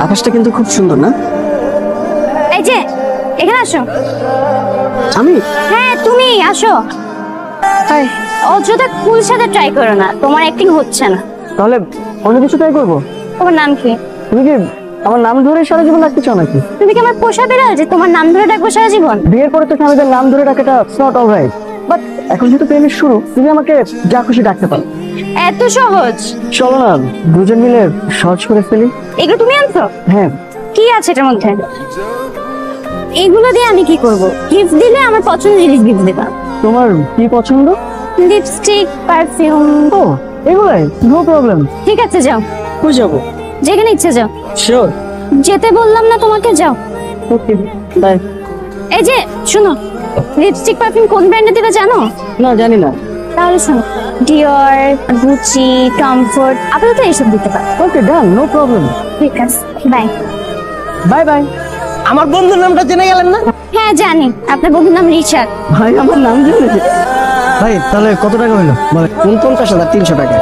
আকাশটা কিন্তু খুব সুন্দর না? এই যে এখানে আসো। আমি? হ্যাঁ তুমি আসো। অযথা কুল সাথে ট্রাই করো না, তোমার অ্যাক্টিং হচ্ছে না। তাহলে অন্য কিছু ট্রাই করবো। তোমার নাম কি? তুমি কি আমার নাম ধরে সারা জীবন রাখতে চাও নাকি? তুমি কি আমার পোষা বিড়াল যে তোমার নাম ধরে ডাকবো সারা জীবন? বিয়ের পরে তো স্বামীদের নাম ধরে ডাকাটা নট অলরাইট, বাট এখন যেহেতু প্রেমের শুরু, তুমি আমাকে যা খুশি ডাকতে পারো। এত সহজ? চলো না দুজন মিলে সার্চ করে ফেলি। এগুলো তুমি আনছো? হ্যাঁ। কি আছে এটার মধ্যে? এগুলো দিয়ে আমি কি করব? গিফট দিলে আমার পছন্দের জিনিস গিফট দিবা। তোমার কি পছন্দ? Lipstick, perfume. ও এগুলাই, নো প্রবলেম। ঠিক আছে যাও। কই যাবো? যেখানে ইচ্ছে যাও। শিওর। যেতে বললাম না তোমাকে, যাও। Okay bye. এই যে শোনো, লিপস্টিক পারফিউম কোন ব্র্যান্ডে দিবে জানো? না জানি না। তাহলে শোনো, ডিওর, গুচি, কমফোর্ট, আপাতত এইসব দিতে পারো। ওকে ডান, নো প্রবলেম। ঠিক আছে, বাই। Bye bye. আমার বন্ধুর নামটা জেনে গেলেন না? হ্যাঁ জানি, আপনার বন্ধুর নাম রিচার্ড। ভাই আমার নাম জেনে। ভাই তাহলে কত টাকা হলো? বলে 49,300 টাকা।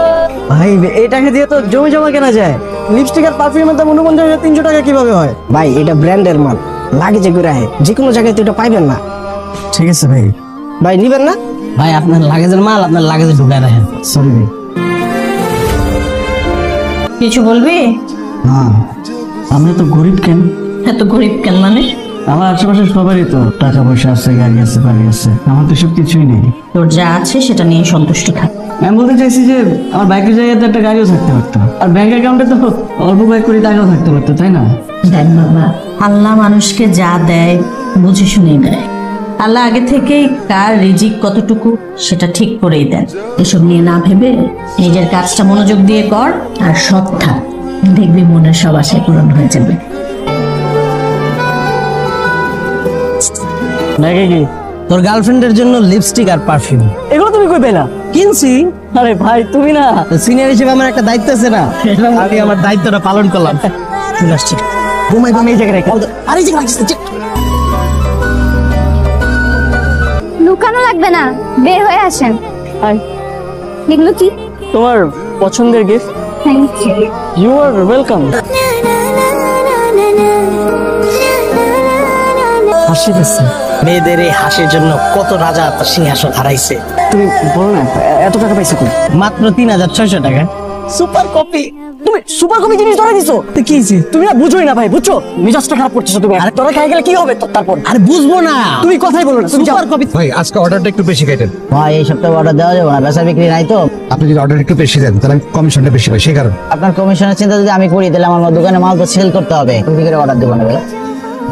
ভাই এই টাকা দিয়ে তো জমি জমা কেনা যায়। লিপস্টিক আর পারফিউমের দাম 49,300 টাকা কিভাবে হয়? ভাই এটা ব্র্যান্ডের মাল, লাগেজে করে আহে, যে কোনো জায়গায় তো এটা পাইবেন না। ঠিক আছে ভাই। ভাই নিবেন না? ভাই আপনার লাগেজের মাল আপনার লাগেজে ঢুকায় রাখেন। সরি ভাই। কিছু বলবি? হ্যাঁ, আমরা তো গরিব কেন? এত গরিব কেন মানে? আমার আশেপাশে সবারই তো টাকা পয়সা আছে, গাড়ি আছে, বাড়ি আছে। আমার তো সব কিছুই নেই। তোর যা আছে সেটা নিয়ে সন্তুষ্ট থাক। আমি বলতে চাইছি যে আমার বাইকের জায়গাতে একটা গাড়িও থাকতে পারতো, আর ব্যাংক অ্যাকাউন্টে তো অল্প কয়েক কোটি টাকাও থাকতে পারতো, তাই না? দেখ বাবা, আল্লাহ মানুষকে যা দেয় বুঝে শুনেই দেয়। আল্লাহ আগে থেকেই কার রিজিক কতটুকু সেটা ঠিক করেই দেন। এসব নিয়ে না ভেবে নিজের কাজটা মনোযোগ দিয়ে কর আর সৎ থাক, দেখবি মনের সব আশায় পূরণ হয়ে যাবে। ব্যাগে কি? তোর গার্লফ্রেন্ডের জন্য লিপস্টিক আর পারফিউম। এগুলো তুমি কই পেলা? কিনছি। আরে ভাই তুমি না সিনিয়র হিসেবে আমার একটা দায়িত্ব আছে না, আমি আমার দায়িত্বটা পালন করলাম। চলে আসছি। ঘুমাই ঘুমাই এই জায়গায়। আর এই জায়গায় লুকানো লাগবে না, বের হয়ে আসেন। হাই, এগুলো কি? তোমার পছন্দের gift. Thank you. You are welcome. হাসি দিচ্ছে। মেয়েদের এই হাসির জন্য কত রাজা তার সিংহাসন হারাইছে। তুমি বলো না এত টাকা পাইছো কই? মাত্র 3,600 টাকা। Super copy. তুমি সুপার কপি জিনিস ধরে দিছো? তো কি হইছে? তুমি না বুঝোই না ভাই, বুঝছো? মেজাজটা খারাপ করতেছো তুমি। আরে তোরা খাই গেলে কি হবে তারপর? আরে বুঝবো না, তুমি কথাই বলো না। তুমি সুপার কপি। ভাই আজকে অর্ডারটা একটু বেশি কাটেন। ভাই এই সপ্তাহে অর্ডার দেওয়া যাবে না, বেচা বিক্রি নাই তো। আপনি যদি অর্ডার একটু বেশি দেন তাহলে কমিশনটা বেশি পাই, সেই কারণে। আপনার কমিশনের চিন্তা যদি আমি করি তাহলে আমার দোকানে মাল তো সেল করতে হবে, তুমি করে অর্ডার দেবো না ভাইয়া।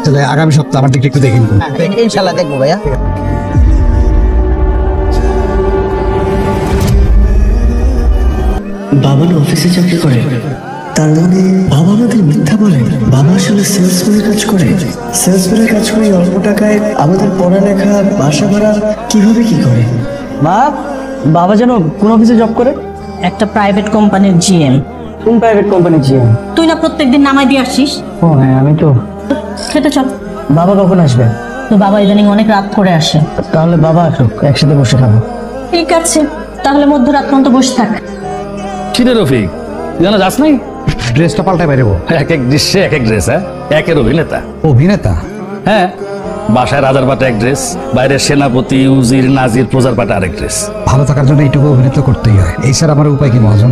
তাহলে আগামী সপ্তাহে আমার দিকটা একটু দেখে নিন। ইনশাল্লাহ দেখবো ভাইয়া। বাবা না অফিসে চাকরি করে, তার মানে বাবা আমাদের মিথ্যা বলে? বাবা আসলে সেলসম্যানের কাজ করে। সেলসম্যানের কাজ করে অল্প টাকায় আমাদের পড়ালেখা, বাসা ভাড়া কিভাবে কি করে? মা, বাবা যেন কোন অফিসে জব করে? একটা প্রাইভেট কোম্পানির জিএম। কোন প্রাইভেট কোম্পানি জিএম? তুই না প্রত্যেকদিন নামাই দিয়ে আসছিস? ও হ্যাঁ, আমি তো। খেতে চল। বাবা কখন আসবে? তো বাবা ইদানিং অনেক রাত করে আসে। তাহলে বাবা আসুক, একসাথে বসে খাবো। ঠিক আছে, তাহলে মধ্যরাত পর্যন্ত বসে থাক। কিরে রফিক, জানা যাস নাই? ড্রেসটা পাল্টাই বাইরেবো। এক এক দৃশ্যে এক এক ড্রেস। হ্যাঁ, একের অভিনেতা। অভিনেতা? হ্যাঁ, বাসায় রাজার পাটে এক ড্রেস, বাইরে সেনাপতি, উজির, নাজির, প্রজার পাটে আরেক ড্রেস। ভালো থাকার জন্য এইটুকু অভিনেতা করতেই হয়, এই স্যার আমার উপায় কি মহাজন?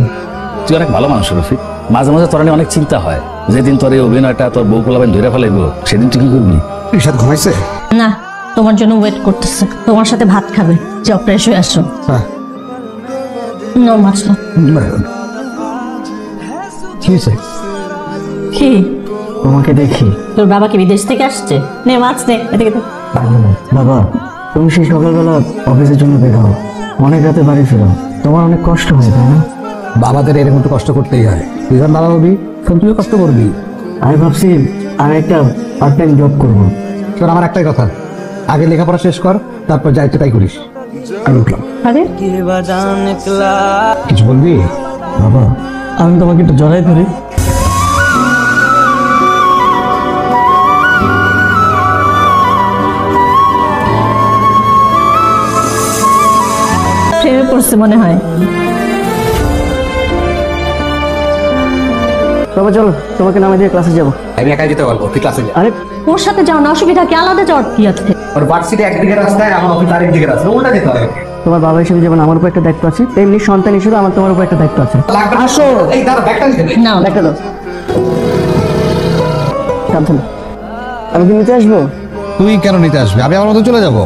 তুই অনেক ভালো মানুষ রফিক, মাঝে মাঝে তোর নিয়ে অনেক চিন্তা হয়। যেদিন তোর এই অভিনয়টা তোর বউ পোলাবেন ধরে ফেলাইব, সেদিন তুই কি করবি? ঋষাদ ঘুমাইছে? না, তোমার জন্য ওয়েট করতেছে, তোমার সাথে ভাত খাবে। যাও ফ্রেশ হয়ে আসো। হ্যাঁ। নো মাছ না। কি হয়েছে? কি? তোমাকে দেখি। তোর বাবা কি বিদেশ থেকে আসছে? নে মাছ নে, এদিকে দে। বাবা, তুমি সেই সকালবেলা অফিসের জন্য বের হও, অনেক রাতে বাড়ি ফেরো, তোমার অনেক কষ্ট হয় তাই না? বাবাদের এরকম তো কষ্ট করতেই হয়। তুই যখন বাবা হবি তখন তুইও কষ্ট করবি। আমি ভাবছি আমি একটা পার্ট টাইম জব করবো। তোর আমার একটাই কথা, আগে লেখাপড়া শেষ কর, তারপর যা ইচ্ছে তাই করিস। আমি উঠলাম। আরে কিছু বলবি? বাবা, আমি তোমাকে একটু জড়াই ধরি। প্রেমে পড়ছে মনে হয়। বাবা চলো, তোমাকে নামে দিয়ে ক্লাসে যাবো। আমি একাই যেতে পারবো, তুই ক্লাসে যা। আরে ওর সাথে যাও না, অসুবিধা কি? আলাদা যাওয়ার কি আছে? ওর ভার্সিটি একদিকে রাস্তায়, আমার অফিস আরেকদিকে রাস্তায়, উল্টা যেতে হবে। তোমার বাবা হিসেবে যেমন আমার উপর একটা দায়িত্ব আছে, তেমনি সন্তান হিসেবে আমার তোমার উপর একটা দায়িত্ব আছে। আসো। এই দাঁড়া, ব্যাগটা নিতে দে। না দেখা দাও। সাবধানে। আমি কি নিতে আসবো? তুই কেন নিতে আসবি? আমি আমার মতো চলে যাবো।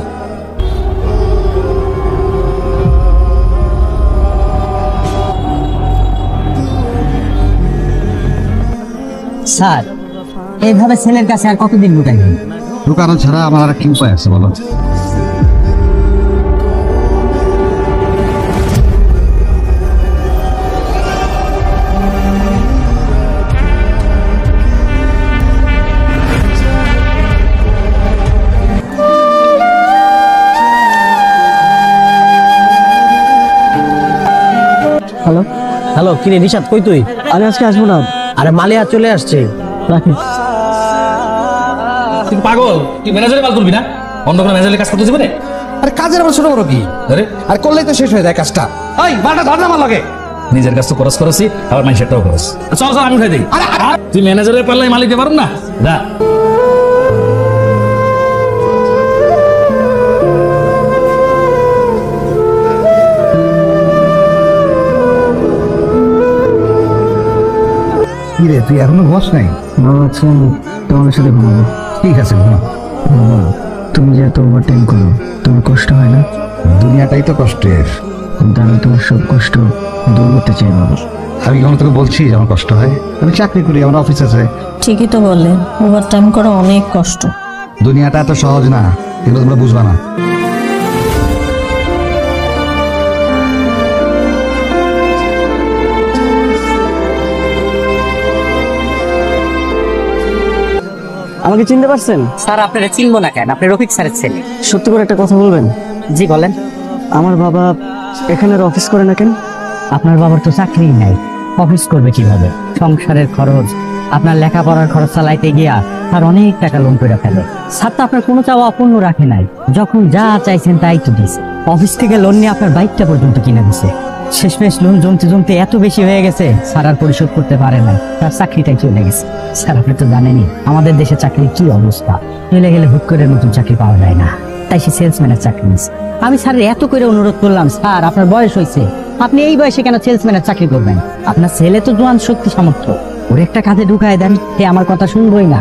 স্যার এইভাবে ছেলের কাছে আর কতদিন লুকাইবেন? লুকানো ছাড়া আমার আর কি উপায় আছে বলো? হ্যালো, হ্যালো, কিরে রিশাদ, কই তুই? আমি আজকে আসবো না। আরে মালিয়া চলে আসছে। রাখি। তুই পাগল? তুই ম্যানেজারে মাল তুলবি না? অন্য কোনো ম্যানেজারের কাজ করতে যাবে না? আরে কাজের আবার ছোট বড় কি? আরে আর করলেই তো শেষ হয়ে যায় কাজটা। এই বারটা ধর না আমার লাগে। নিজের কাজ তো খরচ করেছি, আবার মানুষেরটাও খরচ। চল চল, আমি উঠাই দিই। তুই ম্যানেজারের পাল্লাই মালিক দিতে পারুন না? যা। কি রে, তুই এখনো ঘুমাস নাই? বাবা আচ্ছা, তোমার সাথে ঘুমাবো। ঠিক আছে, ঘুমা। বাবা, তুমি যে এত ওভার টাইম করো, তোমার কষ্ট হয় না? দুনিয়াটাই তো কষ্টের। কিন্তু আমি তোমার সব কষ্ট দূর করতে চাই বাবা। আমি কখনো তোকে বলছি যে আমার কষ্ট হয়? আমি চাকরি করি, আমার অফিস আছে। ঠিকই তো বললেন, ওভার টাইম করা অনেক কষ্ট। দুনিয়াটা এত সহজ না, এগুলো তোমরা বুঝবা না। আমাকে চিনতে পারছেন? স্যার আপনারা চিনবো না কেন? আপনি রফিক স্যারের ছেলে। সত্যি করে একটা কথা বলবেন? জি বলেন। আমার বাবা এখানে আর অফিস করে না কেন? আপনার বাবার তো চাকরিই নাই, অফিস করবে কিভাবে? সংসারের খরচ, আপনার লেখাপড়ার খরচ চালাইতে গিয়া আর অনেক টাকা লোন করে ফেলে। স্যার তো আপনার কোনো চাওয়া অপূর্ণ রাখে নাই, যখন যা চাইছেন তাই তো দিছে। অফিস থেকে লোন নিয়ে আপনার বাইকটা পর্যন্ত কিনে দিছে। শেষমেশ লোন জমতে জমতে এত বেশি হয়ে গেছে, স্যার আর পরিশোধ করতে পারে না, তার চাকরিটাই চলে গেছে। স্যার আপনি তো জানেনই আমাদের দেশে চাকরির কি অবস্থা, চলে গেলে হুট করে নতুন চাকরি পাওয়া যায় না, তাই সে সেলসম্যানের চাকরি নিচ্ছে। আমি স্যারের এত করে অনুরোধ করলাম, স্যার আপনার বয়স হয়েছে, আপনি এই বয়সে কেন সেলসম্যানের চাকরি করবেন? আপনার ছেলে তো জোয়ান শক্তি সামর্থ্য, ওর একটা কাজে ঢুকায় দেন, সে আমার কথা শুনবই না।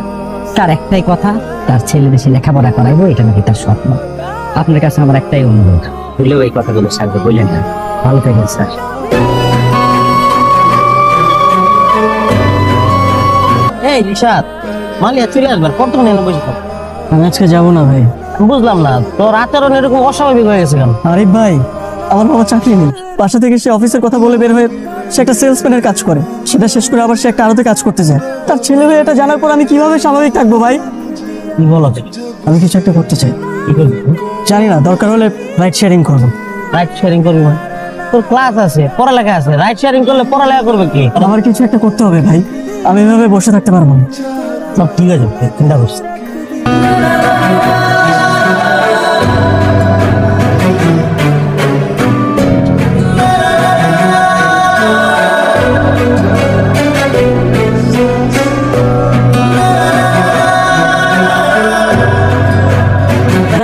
তার একটাই কথা, তার ছেলে দেশে লেখাপড়া করাইবো, এটা নাকি তার স্বপ্ন। আপনার কাছে আমার একটাই অনুরোধ, বললেও এই কথাগুলো স্যারকে বললেন না। ভালো থাকেন স্যার। এই রিশাদ, মালিয়া চলে আসবার কতক্ষণ এনে বসে থাক। আমি আজকে যাবো না ভাই। বুঝলাম না, তোর আচরণ এরকম অস্বাভাবিক হয়ে গেছে কেন? আরিফ ভাই, আমার বাবা চাকরি নেই, বাসা থেকে সে অফিসের কথা বলে বের হয়ে সে একটা সেলসম্যানের কাজ করে, সেটা শেষ করে আবার সে একটা আড়তে কাজ করতে যায়। তার ছেলে মেয়ে এটা জানার পর আমি কিভাবে স্বাভাবিক থাকবো ভাই? কি বলো? আমি কিছু একটা করতে চাই। কি করবি? জানি না, দরকার হলে রাইড শেয়ারিং করবো। রাইড শেয়ারিং করবি মানে? তোর ক্লাস আছে, পড়ালেখা আছে, রাইড শেয়ারিং করলে পড়ালেখা করবে কি? আমার কিছু একটা করতে হবে ভাই, আমি এভাবে বসে থাকতে পারবো না। সব ঠিক আছে, চিন্তা করিস না।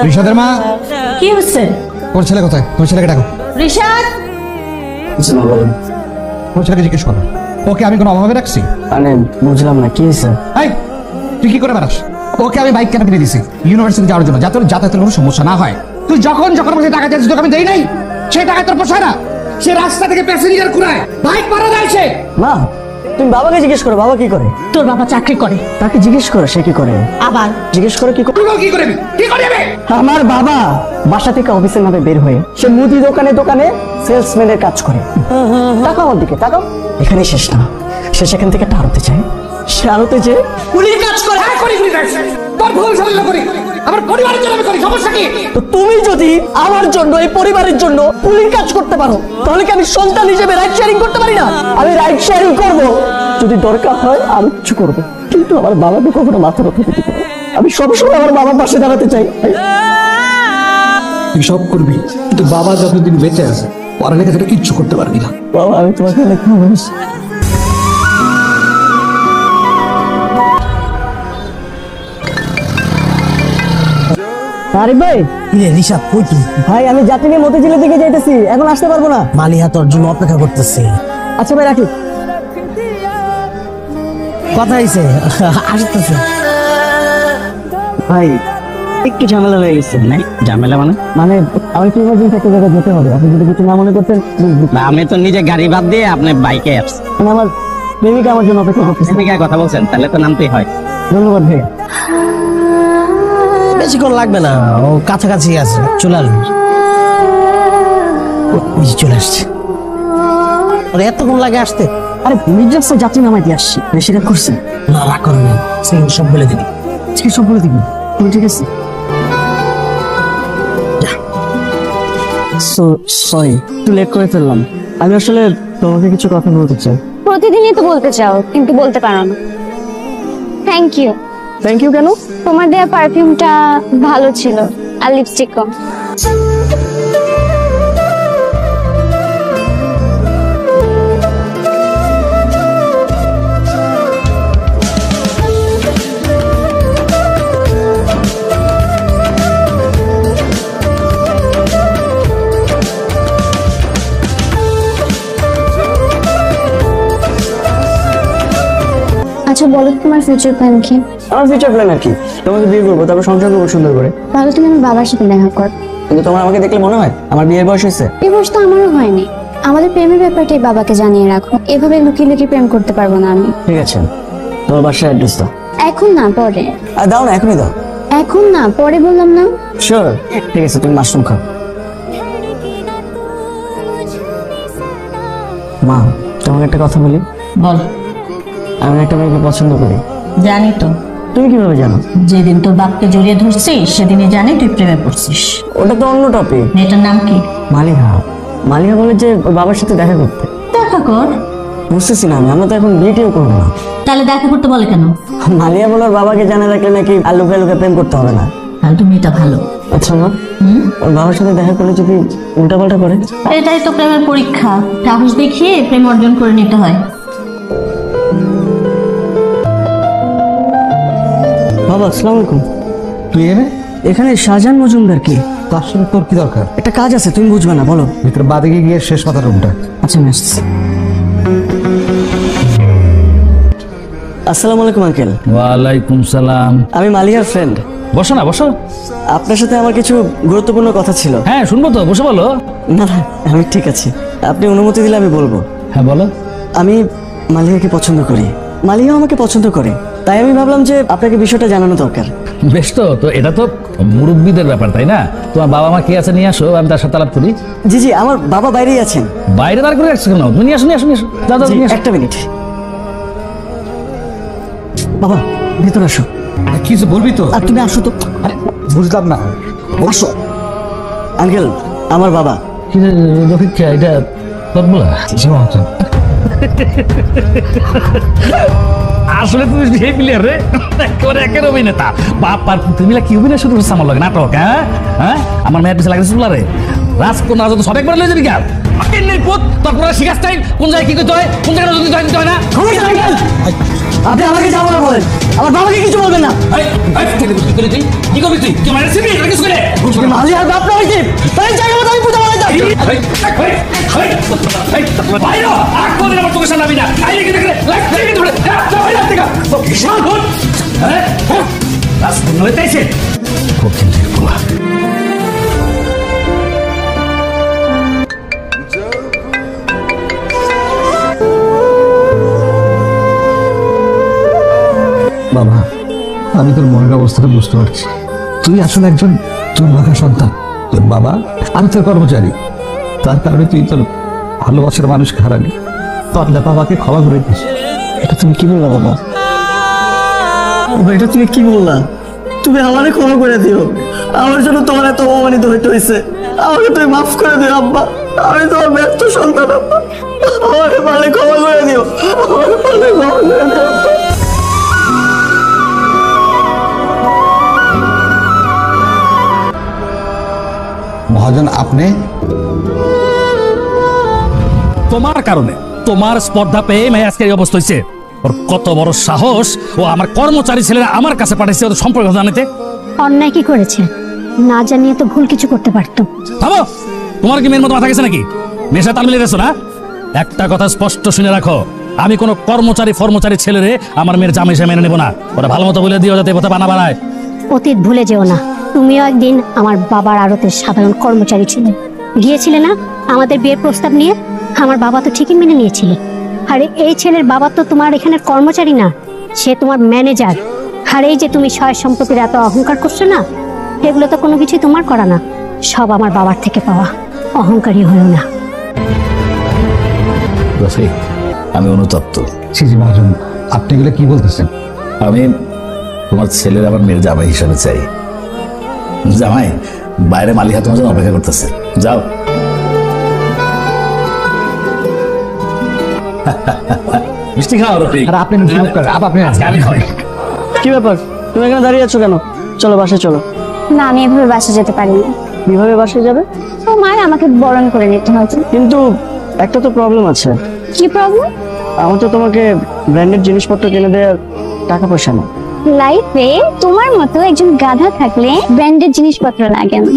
রিশাদের মা, কি হচ্ছে? তোর ছেলে কোথায়? তোর ছেলেকে ডাকো। রিশাদ, তোর ছেলেকে জিজ্ঞেস করো, ওকে আমি কোনো অভাবে রাখছি? মানে বুঝলাম না কি হয়েছে। এই, তুই কি করে বেড়াস? ওকে আমি বাইক কেন কিনে দিছি ইউনিভার্সিটি যাওয়ার জন্য, যাতে ওর যাতায়াতের কোনো সমস্যা না হয়। তুই যখন যখন আমাকে টাকা চাইছিস তোকে আমি দেই নাই? সেই টাকা তোর পোষায় না? সে রাস্তা থেকে প্যাসেঞ্জার কুড়ায়, বাইক পাড়া দেয় সে। মা, তুমি বাবাকে জিজ্ঞেস করো, বাবা কি করে? তোর বাবা চাকরি করে। তাকে জিজ্ঞেস করো সে কি করে। আবার জিজ্ঞেস করো কি করে। তুই কি করবি? কি করবি? আমার বাবা বাসা থেকে অফিসের নামে বের হয়ে সে মুদি দোকানে দোকানে সেলসম্যানের কাজ করে। তাকাও আমার দিকে, তাকাও। এখানে শেষ না, সে সেখান থেকে একটা আড়তে চায়, সে আড়তে যে কুলির কাজ করে। হ্যাঁ, করি করি কাজ। তোর ভুল সামলে করি, আমার পরিবারের জন্য আমি করি, সমস্যা কি? তো তুমি যদি আমার জন্য, এই পরিবারের জন্য কুলির কাজ করতে পারো, তাহলে কি আমি সন্তান হিসেবে রাইড শেয়ারিং করতে পারি না? আমি রাইড শেয়ারিং করব, যদি দরকার হয় আরো কিছু করবো, কিন্তু আমার বাবাকে কখনো মাথা রাখতে দিতে পারে। আমি সবসময় আমার বাবার পাশে দাঁড়াতে চাই। তুই সব করবি, কিন্তু বাবা যতদিন বেঁচে আছে পড়ালেখা থেকে কিচ্ছু করতে পারবি না। বাবা, আমি তোমাকে অনেক ভালোবাসি। আরিফ ভাই, কিরে রিশাদ কই তুই? ভাই আমি যাত্রী নিয়ে মতিঝিলের দিকে যাইতেছি, এখন আসতে পারবো না। মালিহা তোর জন্য অপেক্ষা করতেছে। আচ্ছা ভাই রাখি। কথা হইছে আসতেছে। ভাই একটু ঝামেলা হয়ে গেছে। মানে ঝামেলা মানে? মানে আমি কি ইমার্জেন্সি একটা জায়গায় যেতে হবে, আপনি যদি কিছু না মনে করতেন। না, আমি তো নিজে গাড়ি বাদ দিয়ে আপনি বাইকে আসছি। মানে আমার প্রেমিকা আমার জন্য অপেক্ষা করতেছে। প্রেমিকার কথা বলছেন, তাহলে তো নামতেই হয়। ধন্যবাদ ভাই। বেশিক্ষণ লাগবে না, ও কাছাকাছি আছে, চলে আসবে। ওই যে চলে আসছে। ওর এতক্ষণ লাগে আসতে? আরে মির্জাফর যাত্রী নামাইতে আসছি, বেশি রাগ করছেন? না রাগ করো না, সেগুলো সব বলে দিবি। ঠিক সব বলে দিবি, ঠিক আছে। সরি, একটু লেট করে ফেললাম। আমি আসলে তোমাকে কিছু কথা বলতে চাই। প্রতিদিনই তো বলতে চাও, কিন্তু বলতে পারো না। Thank you. থ্যাংক ইউ কেন? তোমার দেওয়া পারফিউমটা ভালো ছিল, আর লিপস্টিকও। আচ্ছা বলো তোমার ফিউচার প্ল্যান কি? আমার ফিউচার প্ল্যান আর কি, তোমাকে বিয়ে করবো, তারপর সংসার করবো সুন্দর করে। তাহলে তুমি আমার বাবার সাথে দেখা কর। কিন্তু তোমার আমাকে দেখলে মনে হয় আমার বিয়ের বয়স হয়েছে? এই বয়স তো আমারও হয়নি। আমাদের প্রেমের ব্যাপারটাই বাবাকে জানিয়ে রাখো, এভাবে লুকিয়ে লুকিয়ে প্রেম করতে পারবো না আমি। ঠিক আছে, তোমার বাসার অ্যাড্রেস দাও। এখন না, পরে। আর দাও না, এখনই দাও। এখন না, পরে বললাম না। শিওর? ঠিক আছে, তুমি মাশরুম খাও। মা, তোমাকে একটা কথা বলি। বল। আমি একটা মেয়েকে পছন্দ করি। জানি তো। তুমি কিভাবে জানো? যেদিন তোর বাপকে জড়িয়ে ধরছিস সেদিনই জানি তুই প্রেমে পড়ছিস। ওটা তো অন্য টপিক। মেয়েটার নাম কি? মালিহা। মালিহা বলে যে ওর বাবার সাথে দেখা করতে। দেখা কর। বুঝতেছি না আমি, আমরা তো এখন বিয়েটিও করবো না। তাহলে দেখা করতে বলে কেন? মালিয়া বলে ওর বাবাকে জানা রাখলে নাকি আর লুকে লুকে প্রেম করতে হবে না। তাহলে তুমি এটা ভালো। আচ্ছা মা, ওর বাবার সাথে দেখা করলে যদি উল্টাপাল্টা করে? এটাই তো প্রেমের পরীক্ষা, সাহস দেখিয়ে প্রেম অর্জন করে নিতে হয়। বাবা আসসালামু আলাইকুম। তুই এখানে শাহজাহান মজুমদার কি? তার সাথে তোর কি দরকার? একটা কাজ আছে, তুমি বুঝবে না, বলো। ভিতরে বাদিকে গিয়ে শেষ মাথার রুমটা। আচ্ছা আমি আসছি। আসসালামু আলাইকুম আঙ্কেল। ওয়ালাইকুম সালাম। আমি মালিহার ফ্রেন্ড। বসো না, বসো। আপনার সাথে আমার কিছু গুরুত্বপূর্ণ কথা ছিল। হ্যাঁ শুনবো তো, বসে বলো। না না, আমি ঠিক আছি, আপনি অনুমতি দিলে আমি বলবো। হ্যাঁ বলো। আমি মালিহাকে পছন্দ করি, মালিহা আমাকে পছন্দ করে, তাই আমি ভাবলাম যে আপনাকে বিষয়টা জানানো দরকার। বেশ, তো তো এটা তো মুরব্বীদের ব্যাপার, তাই না? তোমার বাবা মা কে আছে নিয়ে আসো, আমি তার সাথে আলাপ করি। জি জি, আমার বাবা বাইরেই আছেন। বাইরে দাঁড় করে রাখছো কেন? তুমি নিয়ে আসো, নিয়ে আসো, নিয়ে আসো। দাদা জি, নিয়ে আসো। একটা মিনিট। বাবা ভিতরে আসো। কিছু বলবি তো? আর তুমি আসো তো। বুঝলাম না। আসো। আঙ্কেল, আমার বাবা। কি রে, রফিক, এটা তোর বলা? আসলে তুমি সেই প্লেয়ার রে, একেবারে একের অভিনেতা। বাপ আর তুমি কি অভিনয় শুরু করছে আমার লগে? নাটক? হ্যাঁ হ্যাঁ, আমার মেয়ের পিছনে লাগছে চুলারে। রাজকন্যা যত সব একবার লয়ে যাবি কেন? তারপরে শিখাস টাইম কোন জায়গায় কি করতে হয়, কোন জায়গায় নজর দিতে হয় না। আপনি আমাকে যাবো না বলেন, আমার বাবাকে কিছু বলবেন না। কি করবি তুই? তুই মায়ের সিবি কিছু করে মালিহার বাপ না হয়েছে, তাই জায়গা মতো আমি পূজা বানাই যাচ্ছি। বাবা, আমি তোর মনের অবস্থাটা বুঝতে পারছি। তুই আসলে একজন দুর্ভাগা সন্তান। তোর বাবা, আমি তোর কর্মচারী, তার কারণে তুই তোর ভালোবাসার মানুষকে হারালি। তোর বাবাকে ক্ষমা করে দিস। এটা তুমি কি বললা বাবা? এটা তুমি কি বললা? তুমি আমারে ক্ষমা করে দিও, আমার জন্য তোমার এত অপমানিত হইতে হয়েছে। আমাকে তুমি মাফ করে দিও আব্বা, আমি তোমার ব্যর্থ সন্তান আব্বা। আমারে পারলে ক্ষমা করে দিও, আমারে পারলে ক্ষমা করে দিও। মহাজন, আপনি তোমার কারণে, তোমার স্পর্ধা পেয়ে মেয়ে আজকে এই অবস্থা হয়েছে। ওর কত বড় সাহস, ও আমার কর্মচারী ছেলেরা আমার কাছে পাঠাইছে ওদের সম্পর্ক জানাতে। অন্যায় কি করেছে? না জানিয়ে তো ভুল কিছু করতে পারতো। ভাবো, তোমার কি মেয়ের মতো মাথা গেছে নাকি? মেয়ের সাথে তাল মিলিয়ে গেছো না? একটা কথা স্পষ্ট শুনে রাখো, আমি কোনো কর্মচারী ছেলেরে আমার মেয়ের জামাই হিসেবে মেনে নেবো না। ওরা ভালো মতো বলে দিও যাতে পথে বানা বানায়। অতীত ভুলে যেও না, তুমিও একদিন আমার বাবার আড়তের সাধারণ কর্মচারী ছিলে, গিয়েছিলে না আমাদের বিয়ের প্রস্তাব নিয়ে? আমার বাবা তো ঠিকই মেনে নিয়েছিল। আরে এই ছেলের বাবা তো তোমার এখানের কর্মচারী না, সে তোমার ম্যানেজার। আর এই যে তুমি সয় সম্পত্তির এত অহংকার করছো না, এগুলো তো কোনো কিছুই তোমার করা না, সব আমার বাবার থেকে পাওয়া। অহংকারী হয়েও না। রফিক, আমি অনুতপ্ত। জি জি মহাজন, আপনি এগুলো কি বলতেছেন? আমি তোমার ছেলের আমার মেয়ের জামাই হিসাবে চাই। জামাই বাইরে মালিহা তোমার জন্য অপেক্ষা করতেছে, যাও। মিষ্টি খাও রফিক। আর আপনি আপনি আমি খাই। কি ব্যাপার, তুমি এখানে দাঁড়িয়ে আছো কেন? চলো বাসায় চলো। না, আমি এভাবে বাসা যেতে পারি না। কিভাবে বাসায় যাবে? তোমার আমাকে বরণ করে নিতে হবে। কিন্তু একটা তো প্রবলেম আছে। কি প্রবলেম? আমার তো তোমাকে ব্র্যান্ডেড জিনিসপত্র কিনে দেওয়ার টাকা পয়সা নেই। লাইফে তোমার মতো একজন গাধা থাকলে ব্র্যান্ডেড জিনিসপত্র লাগে না।